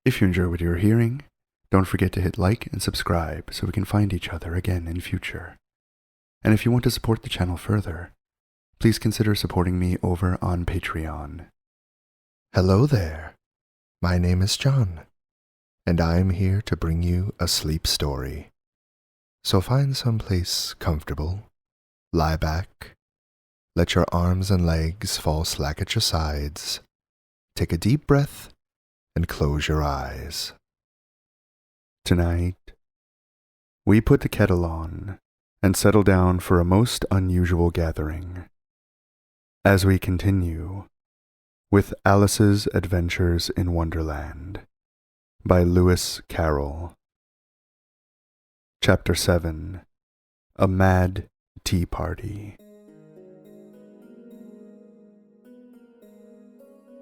If you enjoy what you're hearing, don't forget to hit like and subscribe so we can find each other again in future. And if you want to support the channel further, please consider supporting me over on Patreon. Hello there. My name is John, and I'm here to bring you a sleep story. So find someplace comfortable, lie back, let your arms and legs fall slack at your sides, take a deep breath, and close your eyes. Tonight, we put the kettle on and settle down for a most unusual gathering. As we continue with Alice's Adventures in Wonderland by Lewis Carroll. Chapter 7, A Mad Tea Party.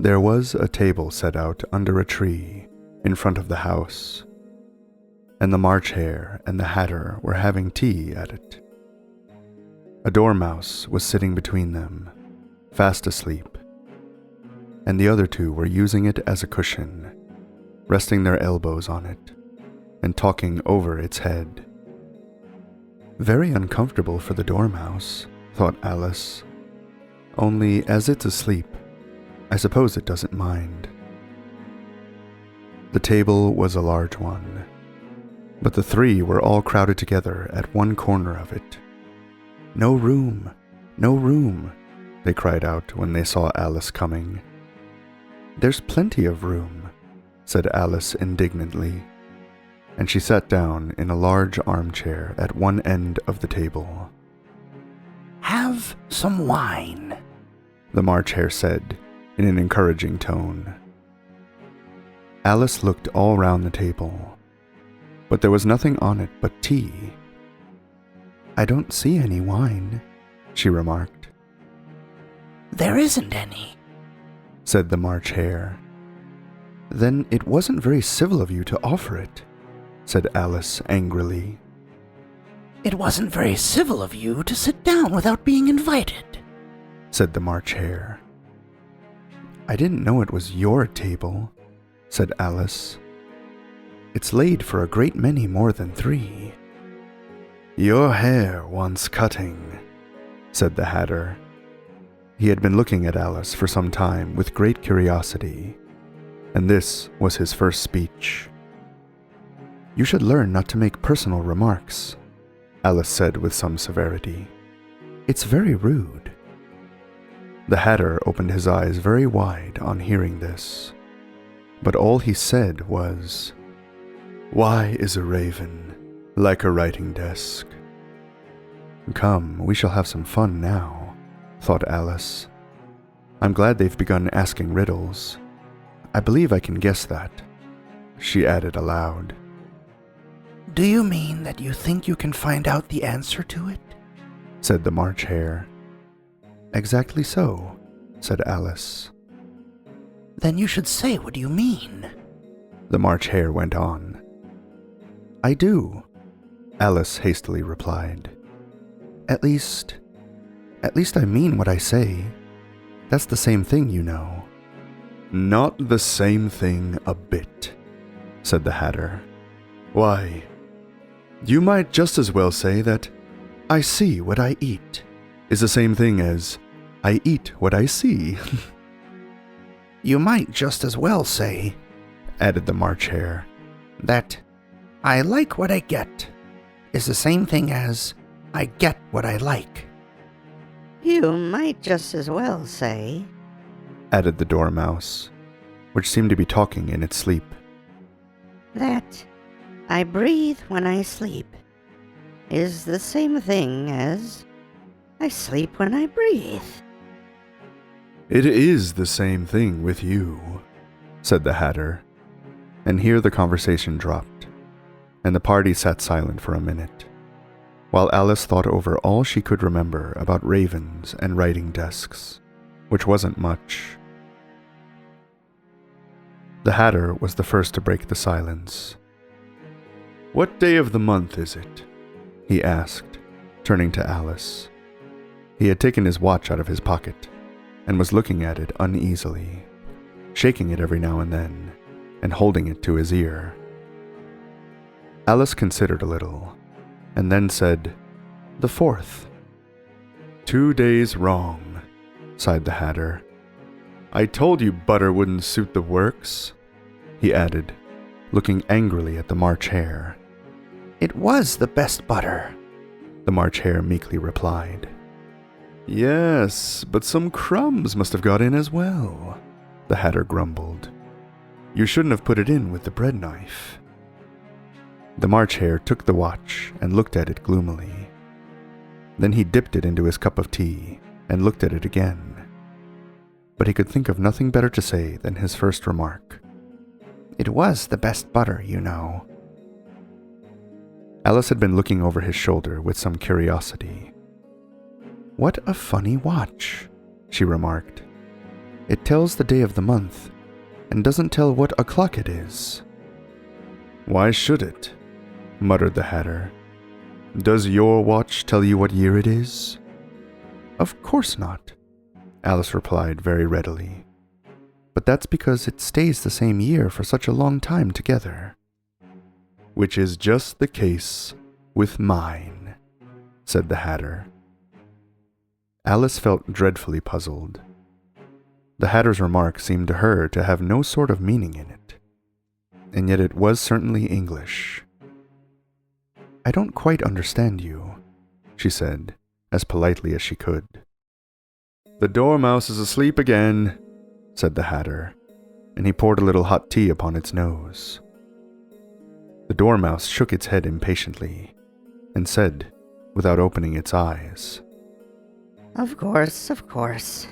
There was a table set out under a tree in front of the house, and the March Hare and the Hatter were having tea at it. A dormouse was sitting between them, fast asleep, and the other two were using it as a cushion, resting their elbows on it and talking over its head. Very uncomfortable for the dormouse, thought Alice. Only as it's asleep, I suppose it doesn't mind. The table was a large one, but the three were all crowded together at one corner of it. "No room, no room," they cried out when they saw Alice coming. "There's plenty of room," said Alice indignantly, and she sat down in a large armchair at one end of the table. "Have some wine," the March Hare said in an encouraging tone. Alice looked all round the table, but there was nothing on it but tea. "I don't see any wine," she remarked. "There isn't any," said the March Hare. "Then it wasn't very civil of you to offer it," said Alice angrily. "It wasn't very civil of you to sit down without being invited," said the March Hare. "I didn't know it was your table," said Alice. "It's laid for a great many more than 3. "Your hair wants cutting," said the Hatter. He had been looking at Alice for some time with great curiosity, and this was his first speech. "You should learn not to make personal remarks," Alice said with some severity. "It's very rude." The Hatter opened his eyes very wide on hearing this, but all he said was, "Why is a raven like a writing desk?" "Come, we shall have some fun now," thought Alice. "I'm glad they've begun asking riddles. I believe I can guess that," she added aloud. "Do you mean that you think you can find out the answer to it?" said the March Hare. "Exactly so," said Alice. "Then you should say what you mean," the March Hare went on. "I do," Alice hastily replied. At least I mean what I say. That's the same thing, you know." "Not the same thing a bit," said the Hatter. "Why, you might just as well say that I see what I eat is the same thing as I eat what I see." "You might just as well say," added the March Hare, "that I like what I get is the same thing as I get what I like." "You might just as well say," added the Dormouse, which seemed to be talking in its sleep, "that I breathe when I sleep is the same thing as I sleep when I breathe." "It is the same thing with you," said the Hatter, and here the conversation dropped, and the party sat silent for a minute, while Alice thought over all she could remember about ravens and writing desks, which wasn't much. The Hatter was the first to break the silence. "What day of the month is it?" he asked, turning to Alice. He had taken his watch out of his pocket and was looking at it uneasily, shaking it every now and then, and holding it to his ear. Alice considered a little, and then said, "The 4th. 2 days wrong," sighed the Hatter. "I told you butter wouldn't suit the works," he added, looking angrily at the March Hare. It was the best butter, The March Hare meekly replied. "Yes, but some crumbs must have got in as well," the Hatter grumbled. "You shouldn't have put it in with the bread knife." The March Hare took the watch and looked at it gloomily. Then he dipped it into his cup of tea and looked at it again. But he could think of nothing better to say than his first remark. It was the best butter, you know. Alice had been looking over his shoulder with some curiosity. "What a funny watch," she remarked. "It tells the day of the month, and doesn't tell what o'clock it is." "Why should it?" muttered the Hatter. "Does your watch tell you what year it is?" "Of course not," Alice replied very readily. "But that's because it stays the same year for such a long time together." "Which is just the case with mine," said the Hatter. Alice felt dreadfully puzzled. The Hatter's remark seemed to her to have no sort of meaning in it, and yet it was certainly English. "I don't quite understand you," she said, as politely as she could. "The Dormouse is asleep again," said the Hatter, and he poured a little hot tea upon its nose. The Dormouse shook its head impatiently, and said, without opening its eyes, Of course.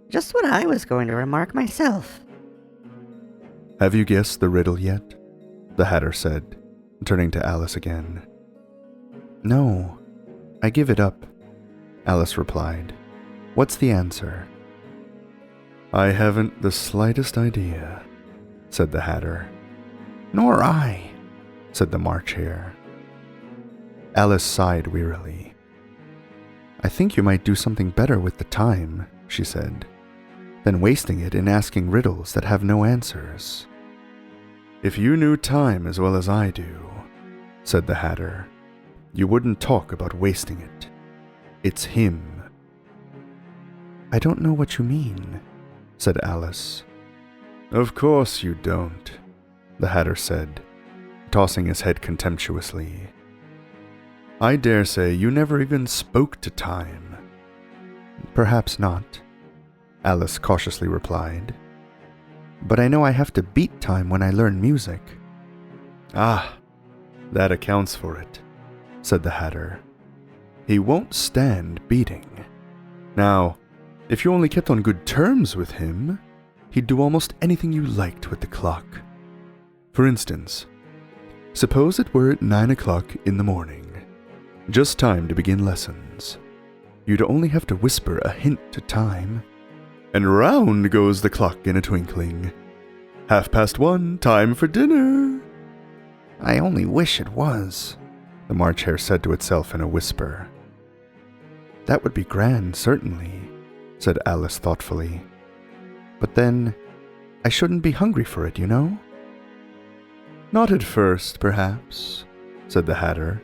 Just what I was going to remark myself." "Have you guessed the riddle yet?" the Hatter said, turning to Alice again. "No, I give it up," Alice replied. "What's the answer?" "I haven't the slightest idea," said the Hatter. Nor I, said the March Hare. Alice sighed wearily. "I think you might do something better with the time," she said, "than wasting it in asking riddles that have no answers." "If you knew time as well as I do," said the Hatter, "you wouldn't talk about wasting it. It's him." "I don't know what you mean," said Alice. "Of course you don't," the Hatter said, tossing his head contemptuously. "I dare say you never even spoke to time." "Perhaps not," Alice cautiously replied. "But I know I have to beat time when I learn music." "Ah, that accounts for it," said the Hatter. "He won't stand beating. Now, if you only kept on good terms with him, he'd do almost anything you liked with the clock. For instance, suppose it were 9 o'clock in the morning, just time to begin lessons. You'd only have to whisper a hint to time, and round goes the clock in a twinkling. 1:30, time for dinner." I only wish it was, the March Hare said to itself in a whisper. "That would be grand, certainly," said Alice thoughtfully. "But then, I shouldn't be hungry for it, you know." "Not at first, perhaps," said the Hatter,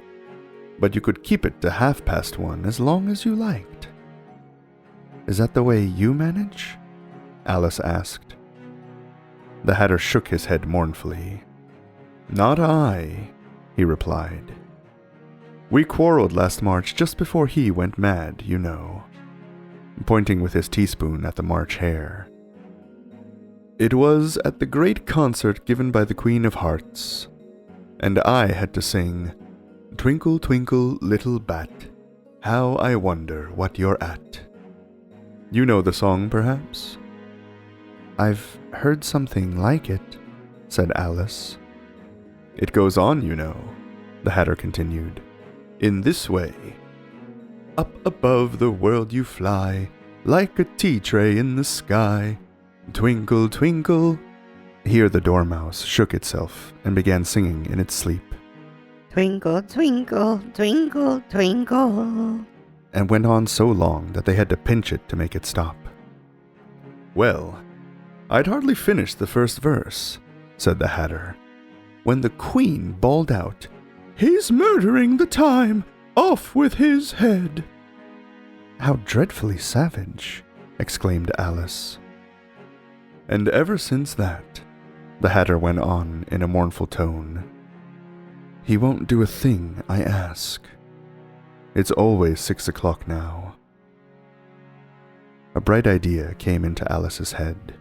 "but you could keep it to 1:30 as long as you liked." "Is that the way you manage?" Alice asked. The Hatter shook his head mournfully. "Not I," he replied. "We quarreled last March just before he went mad, you know," pointing with his teaspoon at the March Hare. "It was at the great concert given by the Queen of Hearts, and I had to sing, 'Twinkle, twinkle, little bat, how I wonder what you're at.' You know the song, perhaps?" "I've heard something like it," said Alice. "It goes on, you know," the Hatter continued, "in this way. Up above the world you fly, like a tea tray in the sky. Twinkle, twinkle." Here the Dormouse shook itself and began singing in its sleep. "Twinkle, twinkle, twinkle, twinkle." And went on so long that they had to pinch it to make it stop. "Well, I'd hardly finished the first verse," said the Hatter, when the Queen bawled out, "He's murdering the time! Off with his head!" "How dreadfully savage!" exclaimed Alice. "And ever since that," the Hatter went on in a mournful tone, "he won't do a thing I ask. It's always 6 o'clock now." A bright idea came into Alice's head.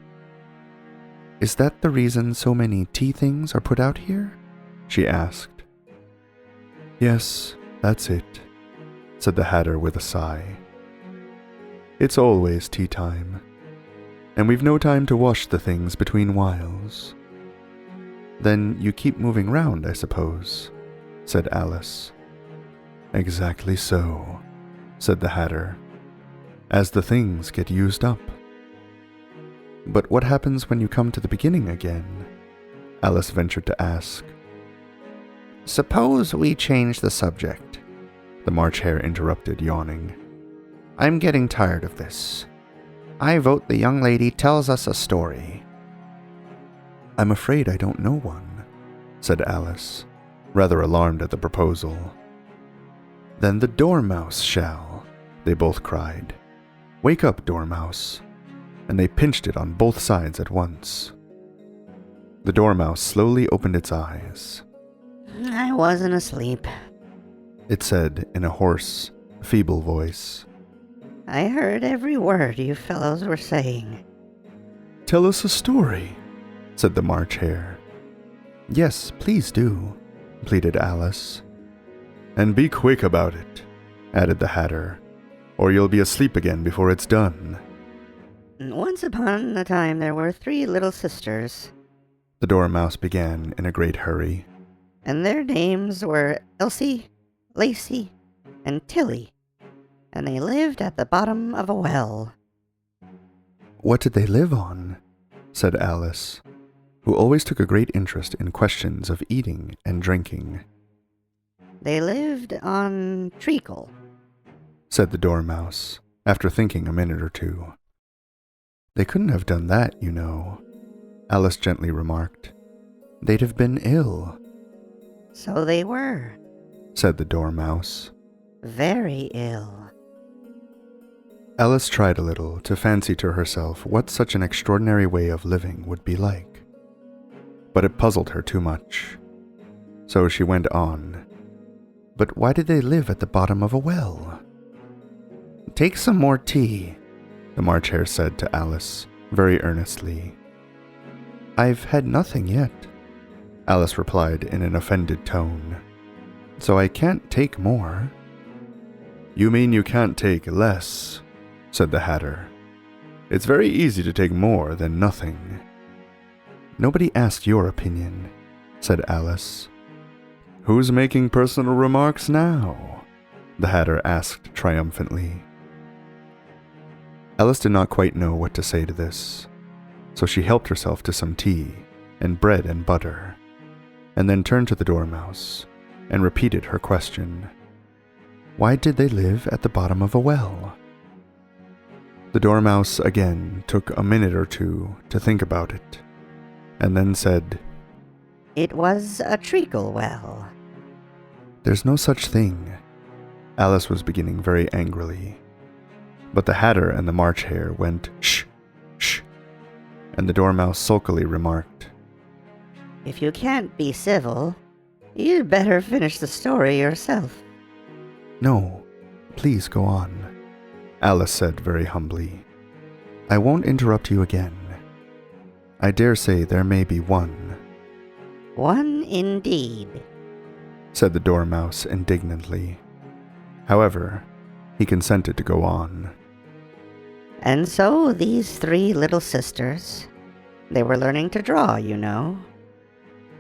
"Is that the reason so many tea things are put out here?" she asked. "Yes, that's it," said the Hatter with a sigh. "It's always tea time, and we've no time to wash the things between whiles." "Then you keep moving round, I suppose," said Alice. "Exactly so," said the Hatter, "as the things get used up." "But what happens when you come to the beginning again?" Alice ventured to ask. "Suppose we change the subject," the March Hare interrupted, yawning. "I'm getting tired of this. I vote the young lady tells us a story." "I'm afraid I don't know one," said Alice, rather alarmed at the proposal. "Then the Dormouse shall," they both cried. "Wake up, Dormouse." And they pinched it on both sides at once. The Dormouse slowly opened its eyes. I wasn't asleep. It said in a hoarse, feeble voice. I heard every word you fellows were saying. "Tell us a story," said the March Hare. "Yes, please do," pleaded Alice. "And be quick about it," added the Hatter, "or you'll be asleep again before it's done." Once upon a time there were 3 little sisters, the Dormouse began in a great hurry. And their names were Elsie, Lacey, and Tilly, and they lived at the bottom of a well. "What did they live on?" said Alice, who always took a great interest in questions of eating and drinking. They lived on treacle, said the Dormouse, after thinking a minute or two. "They couldn't have done that, you know," Alice gently remarked. "They'd have been ill." So they were. Said the Dormouse. Very ill. Alice tried a little to fancy to herself what such an extraordinary way of living would be like, but it puzzled her too much. So she went on. "But why did they live at the bottom of a well?" "Take some more tea," the March Hare said to Alice, very earnestly. "I've had nothing yet," Alice replied in an offended tone. "So I can't take more." "You mean you can't take less," said the Hatter. "It's very easy to take more than nothing." "Nobody asked your opinion," said Alice. "Who's making personal remarks now?" the Hatter asked triumphantly. Alice did not quite know what to say to this, so she helped herself to some tea and bread and butter, and then turned to the Dormouse and repeated her question. Why did they live at the bottom of a well? The Dormouse again took a minute or two to think about it, and then said, It was a treacle well. "There's no such thing." Alice was beginning very angrily, but the Hatter and the March Hare went, "Shh, shh," and the Dormouse sulkily remarked, If you can't be civil, you'd better finish the story yourself. "No, please go on," Alice said very humbly. "I won't interrupt you again. I dare say there may be one," One indeed. said the Dormouse indignantly. However, he consented to go on. And so these 3 little sisters, they were learning to draw, you know.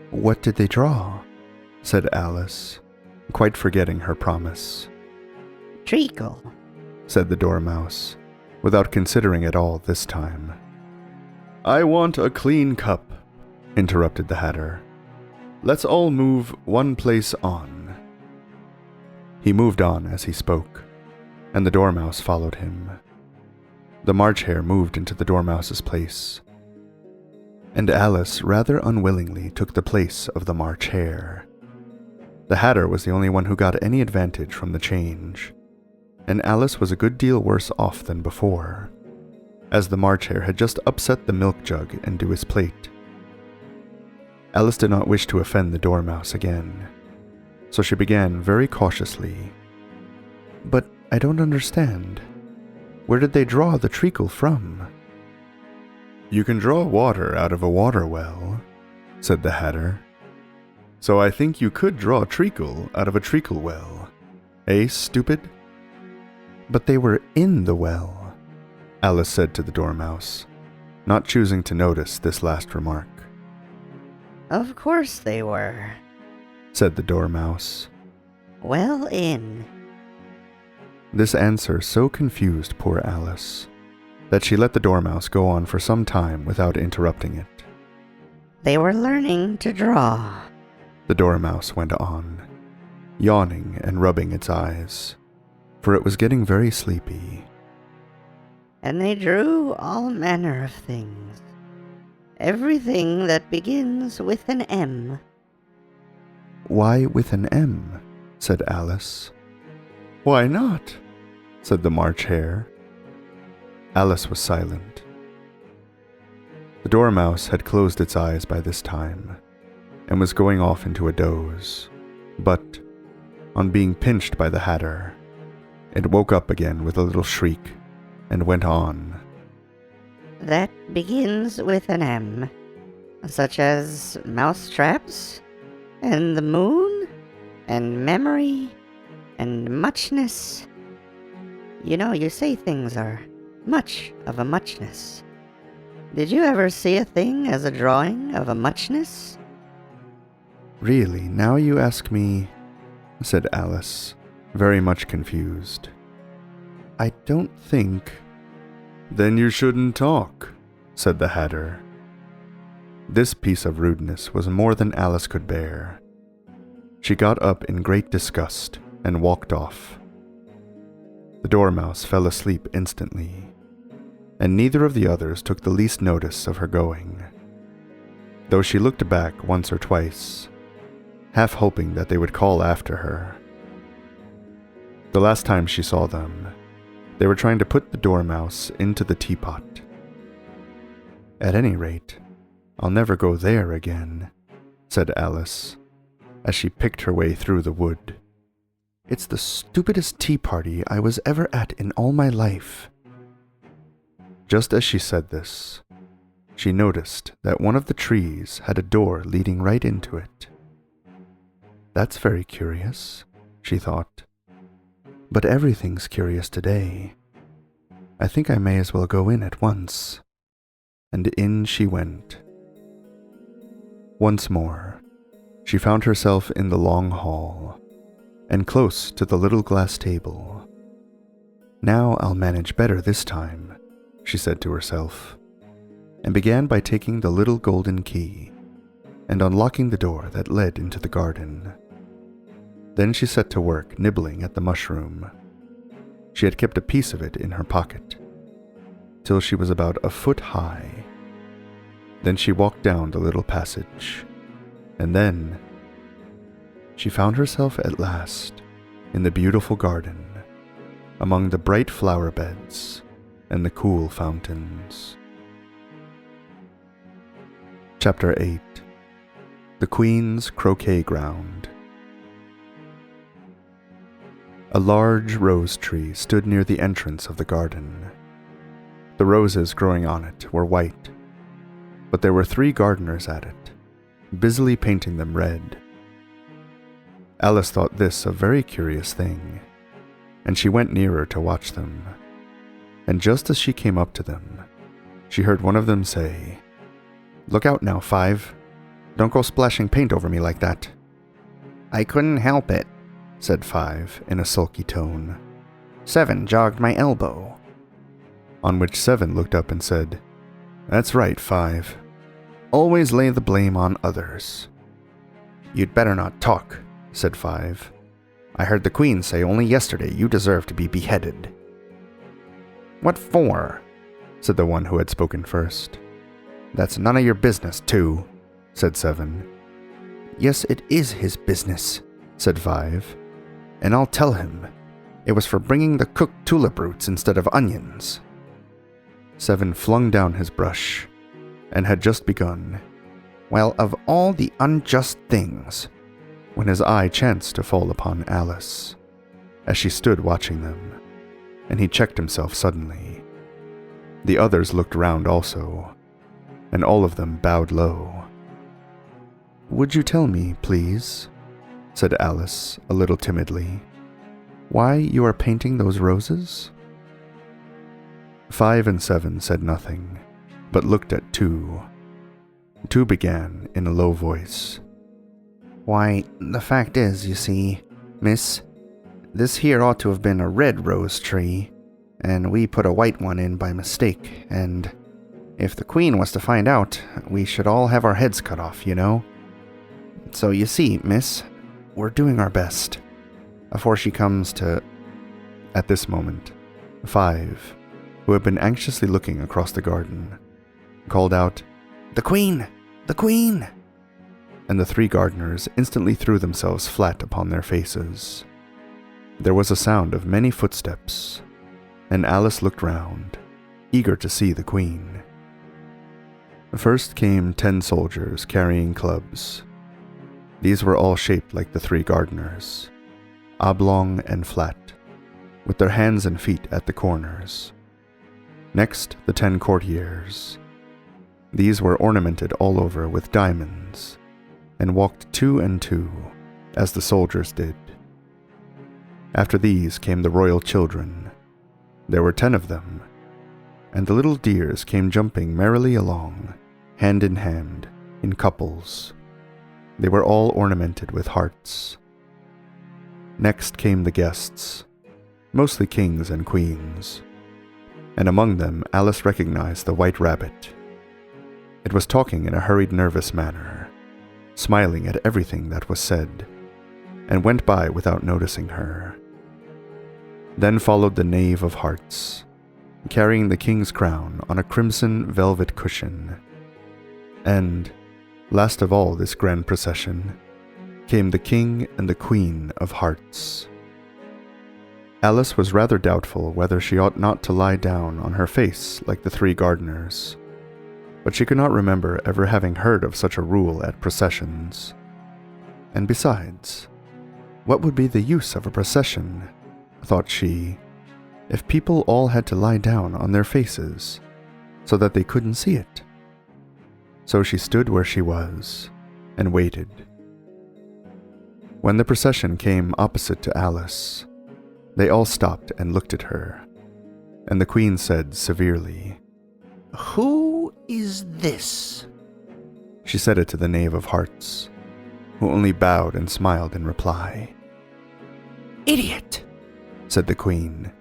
"What did they draw?" said Alice, quite forgetting her promise. Treacle. Said the Dormouse, without considering it all this time. "I want a clean cup," interrupted the Hatter. "Let's all move one place on." He moved on as he spoke, and the Dormouse followed him. The March Hare moved into the Dormouse's place. and Alice rather unwillingly took the place of the March Hare. The Hatter was the only one who got any advantage from the change, and Alice was a good deal worse off than before, as the March Hare had just upset the milk jug into his plate. Alice did not wish to offend the Dormouse again, so she began very cautiously. "But I don't understand. Where did they draw the treacle from?" "You can draw water out of a water well," said the Hatter. "So I think you could draw treacle out of a treacle well. Eh, stupid?" "But they were in the well," Alice said to the Dormouse, not choosing to notice this last remark. Of course they were. Said the Dormouse. Well in. This answer so confused poor Alice that she let the Dormouse go on for some time without interrupting it. They were learning to draw, The Dormouse went on, yawning and rubbing its eyes, for it was getting very sleepy. and they drew all manner of things. Everything that begins with an M. Why with an M? Said Alice. Why not? Said the March Hare. Alice was silent. The Dormouse had closed its eyes by this time, and was going off into a doze, but, on being pinched by the Hatter, it woke up again with a little shriek, and went on. That begins with an M, such as mousetraps, and the moon, and memory, and muchness. You know, you say things are much of a muchness. Did you ever see a thing as a drawing of a muchness? Really, now you ask me, said Alice, very much confused. I don't think... Then you shouldn't talk, said the Hatter. This piece of rudeness was more than Alice could bear. She got up in great disgust and walked off. The Dormouse fell asleep instantly, and neither of the others took the least notice of her going, though she looked back once or twice, half hoping that they would call after her. The last time she saw them, they were trying to put the Dormouse into the teapot. At any rate, I'll never go there again, said Alice, as she picked her way through the wood. It's the stupidest tea party I was ever at in all my life. Just as she said this, she noticed that one of the trees had a door leading right into it. That's very curious, she thought. But everything's curious today. I think I may as well go in at once. And in she went. Once more, she found herself in the long hall, and close to the little glass table. Now I'll manage better this time, she said to herself, and began by taking the little golden key and unlocking the door that led into the garden. Then she set to work nibbling at the mushroom. She had kept a piece of it in her pocket, till she was about a foot high. Then she walked down the little passage, and then she found herself at last in the beautiful garden, among the bright flower beds and the cool fountains. Chapter 8. The Queen's Croquet Ground. A large rose tree stood near the entrance of the garden. The roses growing on it were white, but there were 3 gardeners at it, busily painting them red. Alice thought this a very curious thing, and she went nearer to watch them. And just as she came up to them, she heard one of them say, "Look out now, 5. Don't go splashing paint over me like that." "I couldn't help it," said 5 in a sulky tone. 7 jogged my elbow. On which 7 looked up and said, "That's right, 5. Always lay the blame on others." "You'd better not talk," said 5. "I heard the Queen say only yesterday you deserve to be beheaded." "What for?" said the one who had spoken first. That's none of your business, 2, said 7. Yes, it is his business, said 5. And I'll tell him. It was for bringing the cooked tulip roots instead of onions. 7 flung down his brush, and had just begun. Well, of all the unjust things, when his eye chanced to fall upon Alice, as she stood watching them, and he checked himself suddenly. The others looked round also, and all of them bowed low. Would you tell me, please, said Alice a little timidly, why you are painting those roses? 5 and 7 said nothing, but looked at 2. 2 began in a low voice. Why, the fact is, you see, miss, this here ought to have been a red rose tree, and we put a white one in by mistake, and if the Queen was to find out, we should all have our heads cut off, you know. So you see, miss, we're doing our best. Before she comes to... At this moment, 5, who had been anxiously looking across the garden, called out, "The Queen! The Queen!" And the 3 gardeners instantly threw themselves flat upon their faces. There was a sound of many footsteps, and Alice looked round, eager to see the Queen. First came 10 soldiers carrying clubs. These were all shaped like the 3 gardeners, oblong and flat, with their hands and feet at the corners. Next, the 10 courtiers. These were ornamented all over with diamonds, and walked 2 and 2, as the soldiers did. After these came the royal children. There were 10 of them, and the little dears came jumping merrily along, hand in hand, in couples. They were all ornamented with hearts. Next came the guests, mostly kings and queens, and among them Alice recognized the White Rabbit. It was talking in a hurried, nervous manner, smiling at everything that was said, and went by without noticing her. Then followed the Knave of Hearts, carrying the king's crown on a crimson velvet cushion. And, last of all this grand procession, came the King and the Queen of Hearts. Alice was rather doubtful whether she ought not to lie down on her face like the 3 gardeners, but she could not remember ever having heard of such a rule at processions. And besides, what would be the use of a procession, thought she, if people all had to lie down on their faces so that they couldn't see it? So she stood where she was and waited. When the procession came opposite to Alice, they all stopped and looked at her, and the Queen said severely, "Who is this?" She said it to the Knave of Hearts, who only bowed and smiled in reply. "Idiot!" said the Queen,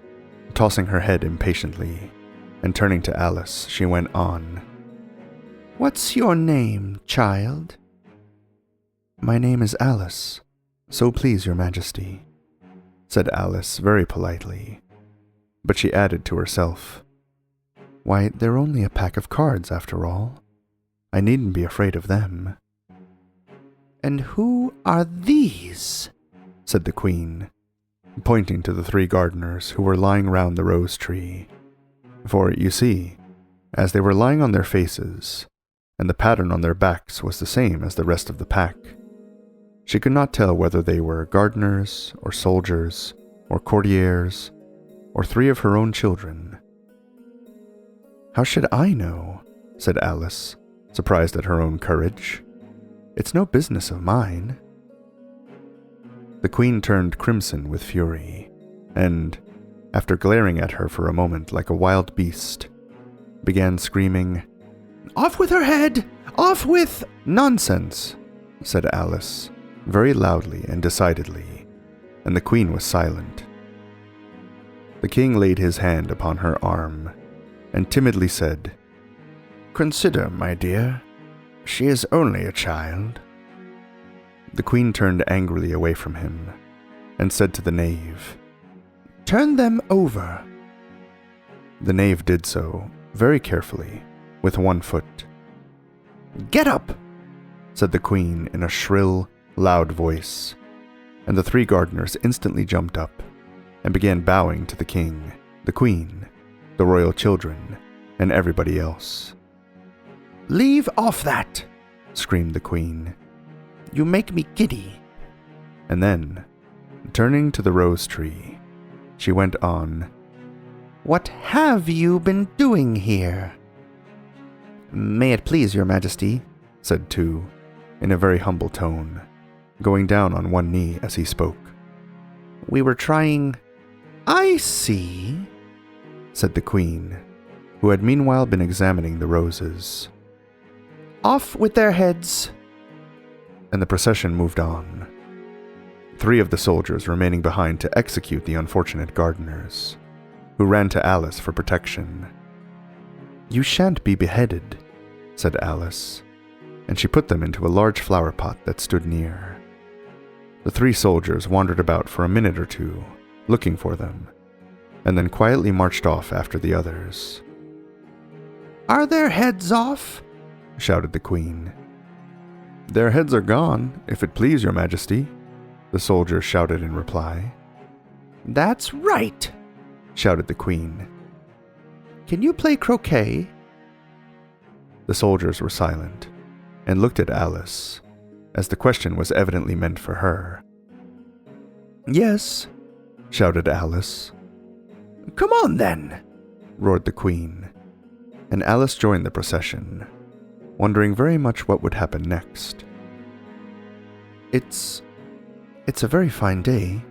tossing her head impatiently, and turning to Alice, she went on. "What's your name, child?" "My name is Alice, so please your Majesty," said Alice very politely, but she added to herself, "Why, they're only a pack of cards after all. I needn't be afraid of them." "And who are these?" said the Queen, pointing to the 3 gardeners who were lying round the rose tree. For, you see, as they were lying on their faces, and the pattern on their backs was the same as the rest of the pack, she could not tell whether they were gardeners, or soldiers, or courtiers, or 3 of her own children. "How should I know?" said Alice, surprised at her own courage. "It's no business of mine." The Queen turned crimson with fury, and, after glaring at her for a moment like a wild beast, began screaming, "Off with her head! Off with—" "Nonsense!" said Alice, very loudly and decidedly, and the Queen was silent. The King laid his hand upon her arm, and timidly said, "Consider, my dear, she is only a child." The Queen turned angrily away from him, and said to the Knave, "Turn them over." The Knave did so, very carefully, with one foot, Get up, said the queen in a shrill, loud voice, and the 3 gardeners instantly jumped up and began bowing to the king, the queen, the royal children, and everybody else. Leave off that, screamed the queen. You make me giddy. And then, turning to the rose tree, she went on, What have you been doing here? May it please your majesty, said Tu, in a very humble tone, going down on one knee as he spoke. We were trying... I see, said the queen, who had meanwhile been examining the roses. Off with their heads. And the procession moved on, 3 of the soldiers remaining behind to execute the unfortunate gardeners, who ran to Alice for protection. You shan't be beheaded, said Alice, and she put them into a large flower pot that stood near. The 3 soldiers wandered about for a minute or 2, looking for them, and then quietly marched off after the others. Are their heads off? Shouted the queen. Their heads are gone, if it please your majesty, the soldiers shouted in reply. That's right, shouted the queen. Can you play croquet? The soldiers were silent and looked at Alice, as the question was evidently meant for her. Yes, shouted Alice. Come on then, roared the queen, and Alice joined the procession, wondering very much what would happen next. It's a very fine day,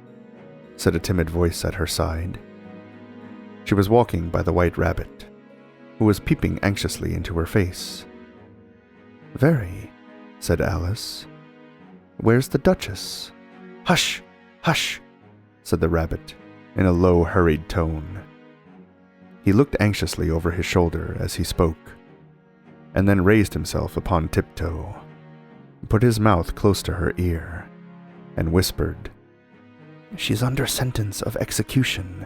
said a timid voice at her side. She was walking by the white rabbit, who was peeping anxiously into her face. Very, said Alice. Where's the Duchess? Hush, hush, said the rabbit, in a low, hurried tone. He looked anxiously over his shoulder as he spoke, and then raised himself upon tiptoe, put his mouth close to her ear, and whispered, She's under sentence of execution.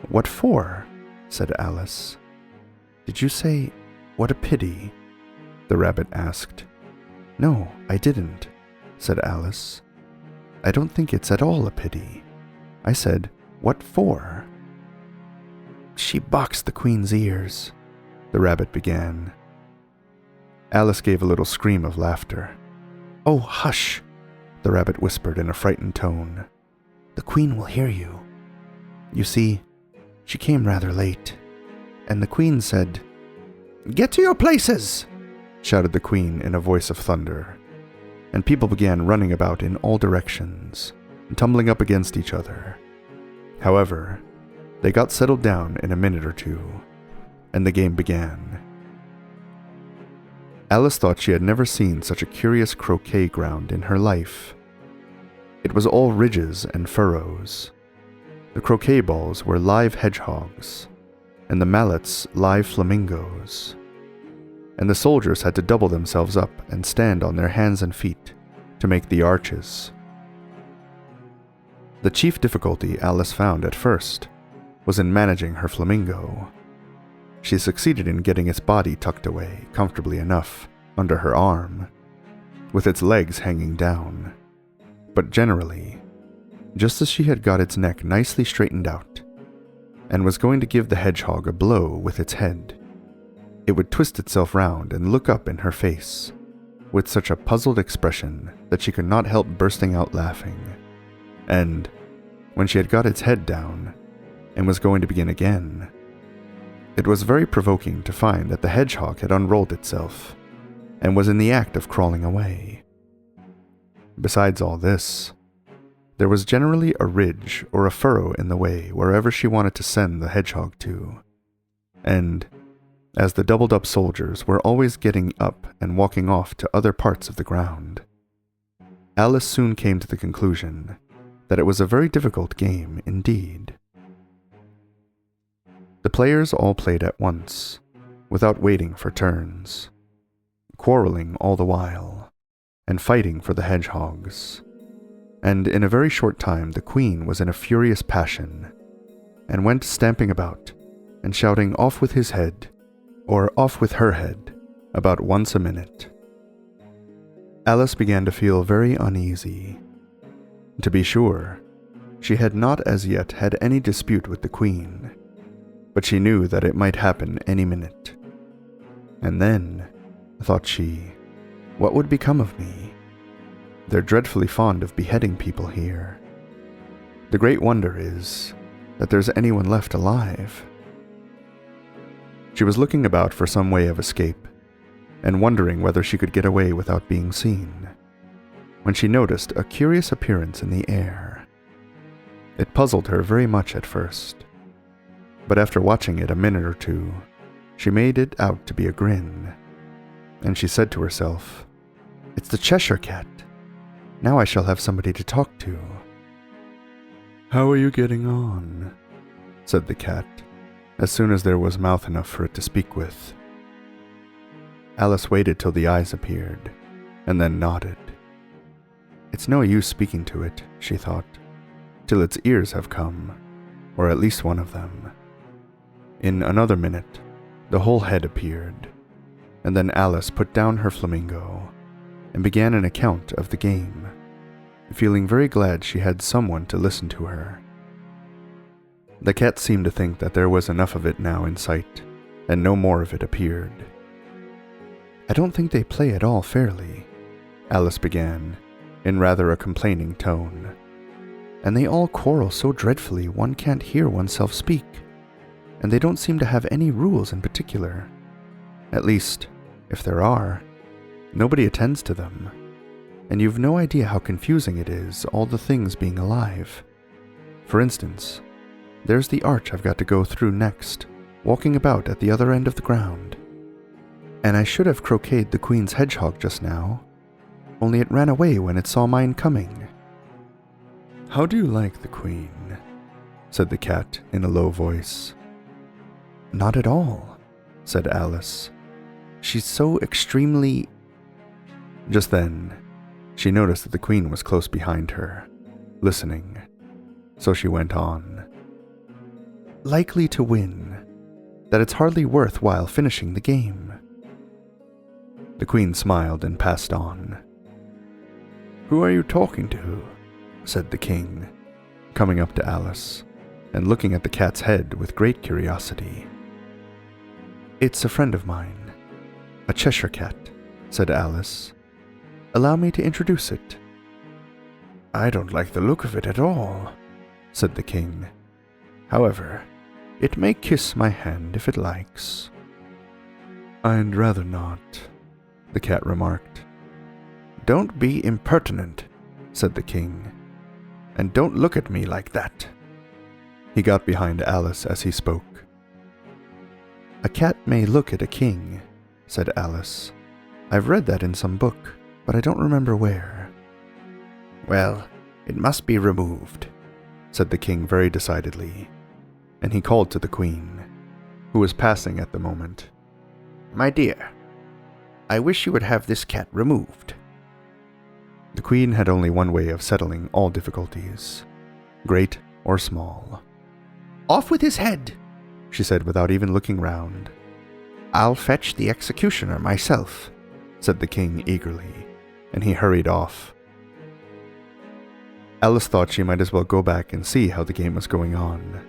What for? Said Alice. Did you say, what a pity? The rabbit asked. No, I didn't, said Alice. I don't think it's at all a pity. I said, what for? She boxed the queen's ears, the rabbit began. Alice gave a little scream of laughter. Oh, hush, the rabbit whispered in a frightened tone. The queen will hear you. You see, she came rather late, and the queen said, Get to your places, shouted the queen in a voice of thunder, and people began running about in all directions, and tumbling up against each other. However, they got settled down in a minute or 2, and the game began. Alice thought she had never seen such a curious croquet ground in her life. It was all ridges and furrows. The croquet balls were live hedgehogs, and the mallets live flamingos. And the soldiers had to double themselves up and stand on their hands and feet to make the arches. The chief difficulty Alice found at first was in managing her flamingo. She succeeded in getting its body tucked away comfortably enough under her arm, with its legs hanging down. But generally, just as she had got its neck nicely straightened out, and was going to give the hedgehog a blow with its head, it would twist itself round and look up in her face, with such a puzzled expression that she could not help bursting out laughing. And, when she had got its head down, and was going to begin again, it was very provoking to find that the hedgehog had unrolled itself, and was in the act of crawling away. Besides all this, there was generally a ridge or a furrow in the way wherever she wanted to send the hedgehog to, and, as the doubled-up soldiers were always getting up and walking off to other parts of the ground, Alice soon came to the conclusion that it was a very difficult game indeed. The players all played at once, without waiting for turns, quarreling all the while, and fighting for the hedgehogs. And in a very short time the queen was in a furious passion, and went stamping about, and shouting off with his head, or off with her head, about once a minute. Alice began to feel very uneasy. To be sure, she had not as yet had any dispute with the Queen, but she knew that it might happen any minute. And then, thought she, what would become of me? They're dreadfully fond of beheading people here. The great wonder is that there's anyone left alive. She was looking about for some way of escape, and wondering whether she could get away without being seen, when she noticed a curious appearance in the air. It puzzled her very much at first, but after watching it a minute or two, she made it out to be a grin, and she said to herself, "It's the Cheshire Cat. Now I shall have somebody to talk to." "How are you getting on?" said the cat, as soon as there was mouth enough for it to speak with. Alice waited till the eyes appeared, and then nodded. It's no use speaking to it, she thought, till its ears have come, or at least one of them. In another minute, the whole head appeared, and then Alice put down her flamingo and began an account of the game, feeling very glad she had someone to listen to her. The cat seemed to think that there was enough of it now in sight, and no more of it appeared. "I don't think they play at all fairly," Alice began, in rather a complaining tone. "And they all quarrel so dreadfully one can't hear oneself speak, and they don't seem to have any rules in particular. At least, if there are, nobody attends to them, and you've no idea how confusing it is, all the things being alive. For instance, there's the arch I've got to go through next, walking about at the other end of the ground. And I should have croqueted the Queen's hedgehog just now, only it ran away when it saw mine coming." "How do you like the Queen?" said the cat in a low voice. "Not at all," said Alice. "She's so extremely—" Just then, she noticed that the Queen was close behind her, listening, so she went on. "Likely to win, that it's hardly worth while finishing the game." The Queen smiled and passed on. "Who are you talking to?" said the King, coming up to Alice and looking at the cat's head with great curiosity. "It's a friend of mine, a Cheshire Cat," said Alice. "Allow me to introduce it." "I don't like the look of it at all," said the King. "However, it may kiss my hand if it likes." "I'd rather not," the cat remarked. "Don't be impertinent," said the King, "and don't look at me like that." He got behind Alice as he spoke. "A cat may look at a king," said Alice. "I've read that in some book, but I don't remember where." "Well, it must be removed," said the King very decidedly, and he called to the Queen, who was passing at the moment. "My dear, I wish you would have this cat removed." The Queen had only one way of settling all difficulties, great or small. "Off with his head," she said without even looking round. "I'll fetch the executioner myself," said the King eagerly, and he hurried off. Alice thought she might as well go back and see how the game was going on,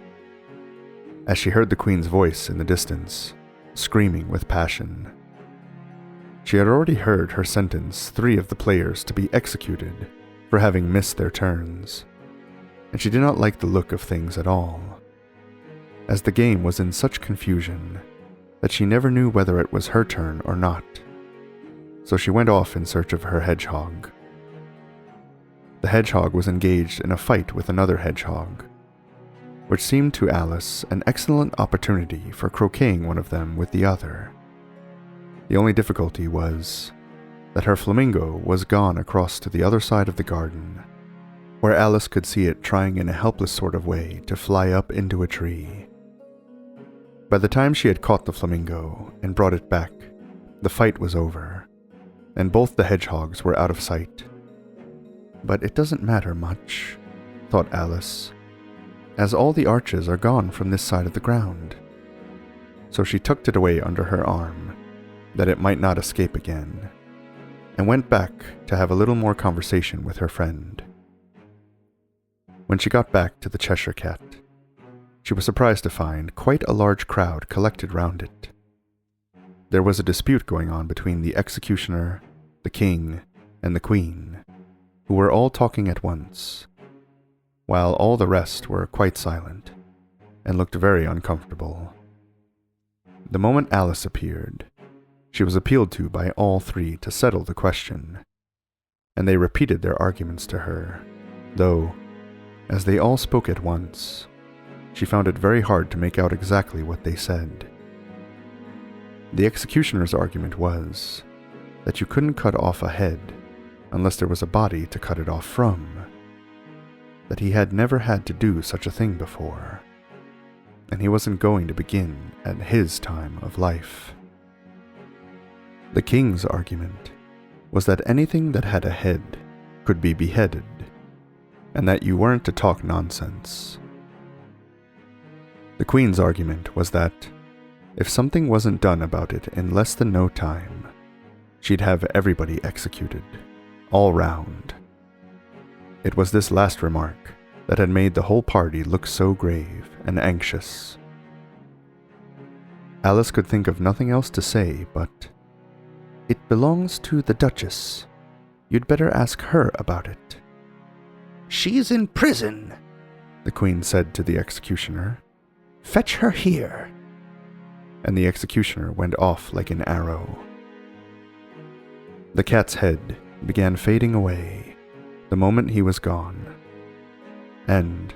as she heard the Queen's voice in the distance, screaming with passion. She had already heard her sentence 3 of the players to be executed for having missed their turns, and she did not like the look of things at all, as the game was in such confusion that she never knew whether it was her turn or not, so she went off in search of her hedgehog. The hedgehog was engaged in a fight with another hedgehog, which seemed to Alice an excellent opportunity for croqueting one of them with the other. The only difficulty was that her flamingo was gone across to the other side of the garden, where Alice could see it trying in a helpless sort of way to fly up into a tree. By the time she had caught the flamingo and brought it back, the fight was over, and both the hedgehogs were out of sight. But it doesn't matter much, thought Alice, as all the arches are gone from this side of the ground. So she tucked it away under her arm, that it might not escape again, and went back to have a little more conversation with her friend. When she got back to the Cheshire Cat, she was surprised to find quite a large crowd collected round it. There was a dispute going on between the executioner, the king, and the queen, who were all talking at once, while all the rest were quite silent and looked very uncomfortable. The moment Alice appeared, she was appealed to by all three to settle the question, and they repeated their arguments to her, though, as they all spoke at once, she found it very hard to make out exactly what they said. The executioner's argument was that you couldn't cut off a head unless there was a body to cut it off from, that he had never had to do such a thing before, and he wasn't going to begin at his time of life. The king's argument was that anything that had a head could be beheaded, and that you weren't to talk nonsense. The queen's argument was that if something wasn't done about it in less than no time, she'd have everybody executed, all round. It was this last remark that had made the whole party look so grave and anxious. Alice could think of nothing else to say but, "It belongs to the Duchess. You'd better ask her about it." "She's in prison," the queen said to the executioner. "Fetch her here." And the executioner went off like an arrow. The cat's head began fading away the moment he was gone, and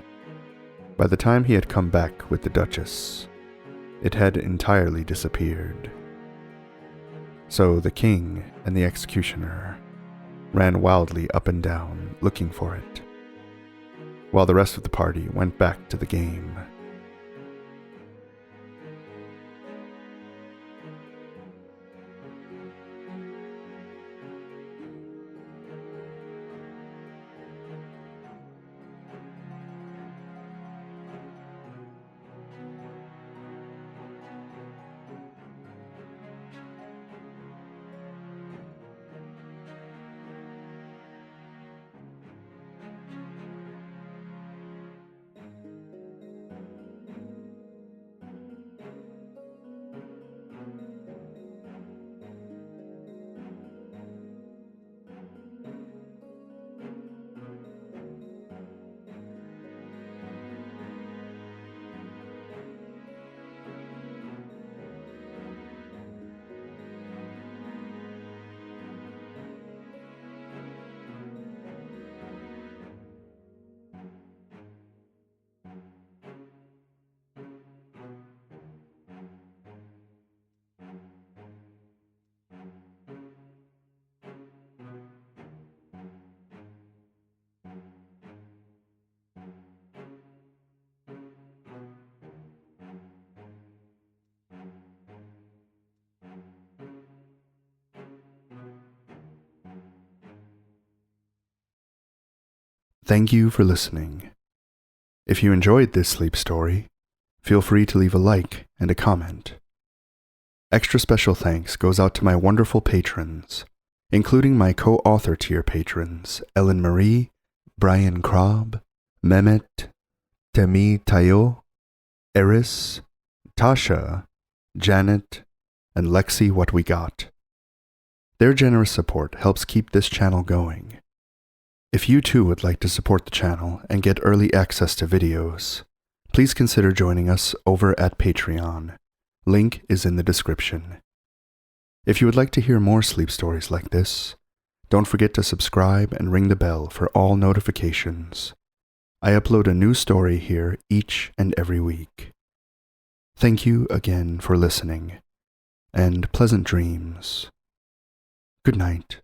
by the time he had come back with the Duchess, it had entirely disappeared. So the king and the executioner ran wildly up and down looking for it, while the rest of the party went back to the game. Thank you for listening. If you enjoyed this sleep story, feel free to leave a like and a comment. Extra special thanks goes out to my wonderful patrons, including my co-author tier patrons Ellen Marie, Brian Krob, Mehmet, Temi Tayo, Eris, Tasha, Janet, and Lexi What We Got. Their generous support helps keep this channel going. If you too would like to support the channel and get early access to videos, please consider joining us over at Patreon. Link is in the description. If you would like to hear more sleep stories like this, don't forget to subscribe and ring the bell for all notifications. I upload a new story here each and every week. Thank you again for listening, and pleasant dreams. Good night.